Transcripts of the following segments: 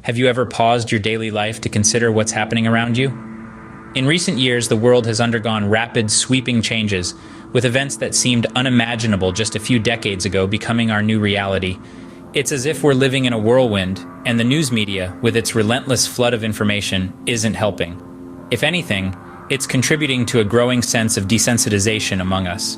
Have you ever paused your daily life to consider what's happening around you? In recent years, the world has undergone rapid, sweeping changes, with events that seemed unimaginable just a few decades ago becoming our new reality. It's as if we're living in a whirlwind, and the news media, with its relentless flood of information, isn't helping. If anything, it's contributing to a growing sense of desensitization among us.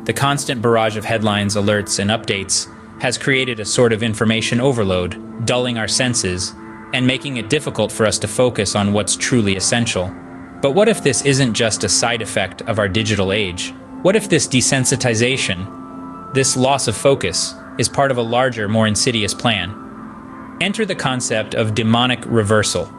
The constant barrage of headlines, alerts, and updates has created a sort of information overload, dulling our senses, and making it difficult for us to focus on what's truly essential. But what if this isn't just a side effect of our digital age? What if this desensitization, this loss of focus, is part of a larger, more insidious plan? Enter the concept of demonic reversal.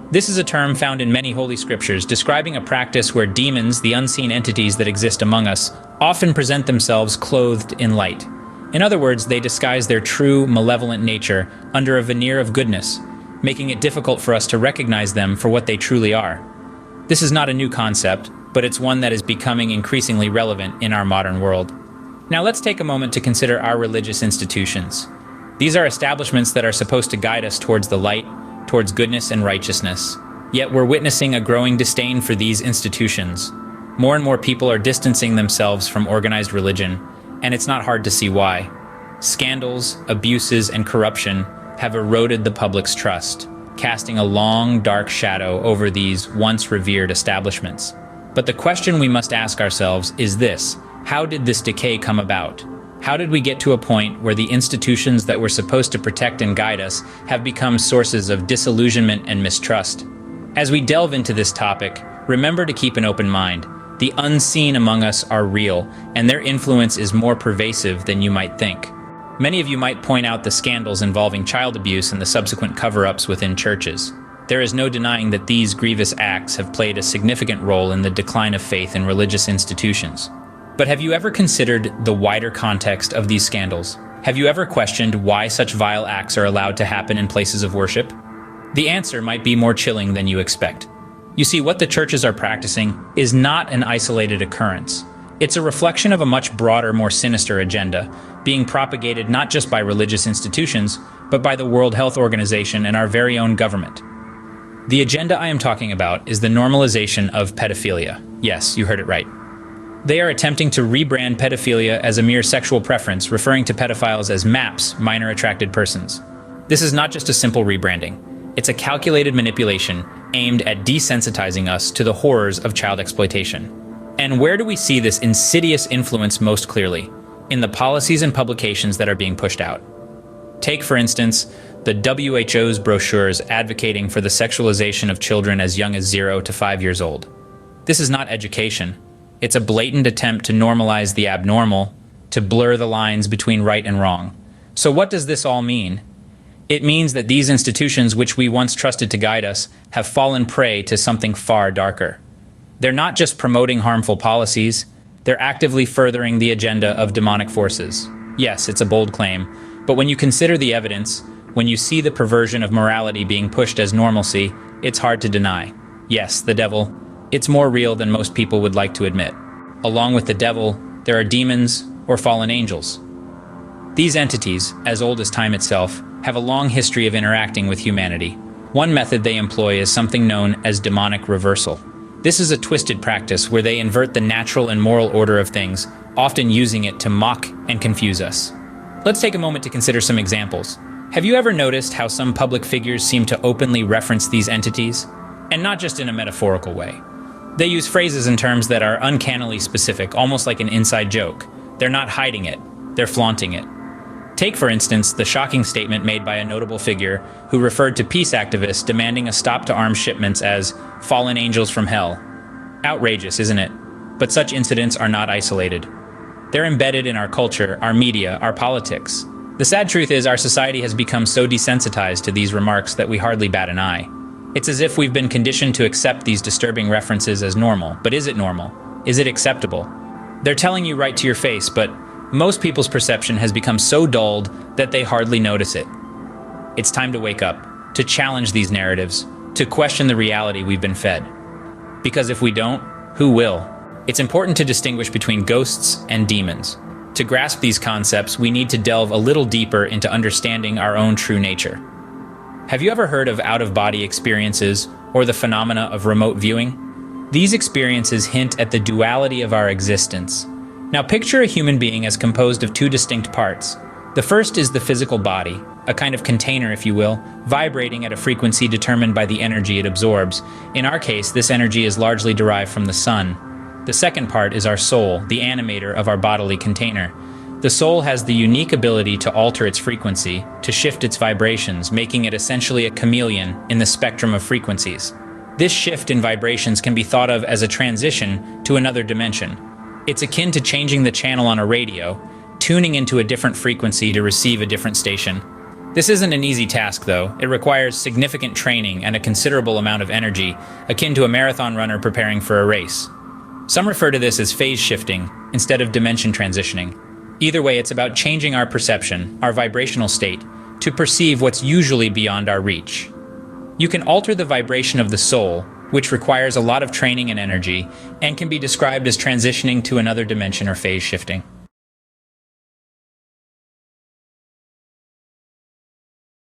This is a term found in many holy scriptures describing a practice where demons, the unseen entities that exist among us, often present themselves clothed in light. In other words, they disguise their true, malevolent nature under a veneer of goodness, making it difficult for us to recognize them for what they truly are. This is not a new concept, but it's one that is becoming increasingly relevant in our modern world. Now let's take a moment to consider our religious institutions. These are establishments that are supposed to guide us towards the light, towards goodness and righteousness. Yet we're witnessing a growing disdain for these institutions. More and more people are distancing themselves from organized religion, and it's not hard to see why. Scandals, abuses, and corruption have eroded the public's trust, casting a long, dark shadow over these once revered establishments. But the question we must ask ourselves is this: how did this decay come about? How did we get to a point where the institutions that were supposed to protect and guide us have become sources of disillusionment and mistrust? As we delve into this topic, remember to keep an open mind. The unseen among us are real, and their influence is more pervasive than you might think. Many of you might point out the scandals involving child abuse and the subsequent cover-ups within churches. There is no denying that these grievous acts have played a significant role in the decline of faith in religious institutions. But have you ever considered the wider context of these scandals? Have you ever questioned why such vile acts are allowed to happen in places of worship? The answer might be more chilling than you expect. You see, what the churches are practicing is not an isolated occurrence. It's a reflection of a much broader, more sinister agenda, being propagated not just by religious institutions, but by the World Health Organization and our very own government. The agenda I am talking about is the normalization of pedophilia. Yes, you heard it right. They are attempting to rebrand pedophilia as a mere sexual preference, referring to pedophiles as MAPs, minor attracted persons. This is not just a simple rebranding. It's a calculated manipulation aimed at desensitizing us to the horrors of child exploitation. And where do we see this insidious influence most clearly? In the policies and publications that are being pushed out. Take, for instance, the WHO's brochures advocating for the sexualization of children as young as 0 to 5 years old. This is not education. It's a blatant attempt to normalize the abnormal, to blur the lines between right and wrong. So what does this all mean? It means that these institutions which we once trusted to guide us have fallen prey to something far darker. They're not just promoting harmful policies, they're actively furthering the agenda of demonic forces. Yes, it's a bold claim, but when you consider the evidence, when you see the perversion of morality being pushed as normalcy, it's hard to deny. Yes, the devil, it's more real than most people would like to admit. Along with the devil, there are demons or fallen angels. These entities, as old as time itself, have a long history of interacting with humanity. One method they employ is something known as demonic reversal. This is a twisted practice where they invert the natural and moral order of things, often using it to mock and confuse us. Let's take a moment to consider some examples. Have you ever noticed how some public figures seem to openly reference these entities? And not just in a metaphorical way. They use phrases and terms that are uncannily specific, almost like an inside joke. They're not hiding it, they're flaunting it. Take, for instance, the shocking statement made by a notable figure who referred to peace activists demanding a stop to arms shipments as fallen angels from hell. Outrageous, isn't it? But such incidents are not isolated. They're embedded in our culture, our media, our politics. The sad truth is our society has become so desensitized to these remarks that we hardly bat an eye. It's as if we've been conditioned to accept these disturbing references as normal. But is it normal? Is it acceptable? They're telling you right to your face, but most people's perception has become so dulled that they hardly notice it. It's time to wake up, to challenge these narratives, to question the reality we've been fed. Because if we don't, who will? It's important to distinguish between ghosts and demons. To grasp these concepts, we need to delve a little deeper into understanding our own true nature. Have you ever heard of out-of-body experiences or the phenomena of remote viewing? These experiences hint at the duality of our existence. Now picture a human being as composed of two distinct parts. The first is the physical body, a kind of container, if you will, vibrating at a frequency determined by the energy it absorbs. In our case, this energy is largely derived from the sun. The second part is our soul, the animator of our bodily container. The soul has the unique ability to alter its frequency, to shift its vibrations, making it essentially a chameleon in the spectrum of frequencies. This shift in vibrations can be thought of as a transition to another dimension. It's akin to changing the channel on a radio, tuning into a different frequency to receive a different station. This isn't an easy task, though. It requires significant training and a considerable amount of energy, akin to a marathon runner preparing for a race. Some refer to this as phase shifting instead of dimension transitioning. Either way, it's about changing our perception, our vibrational state, to perceive what's usually beyond our reach. You can alter the vibration of the soul, which requires a lot of training and energy, and can be described as transitioning to another dimension or phase shifting.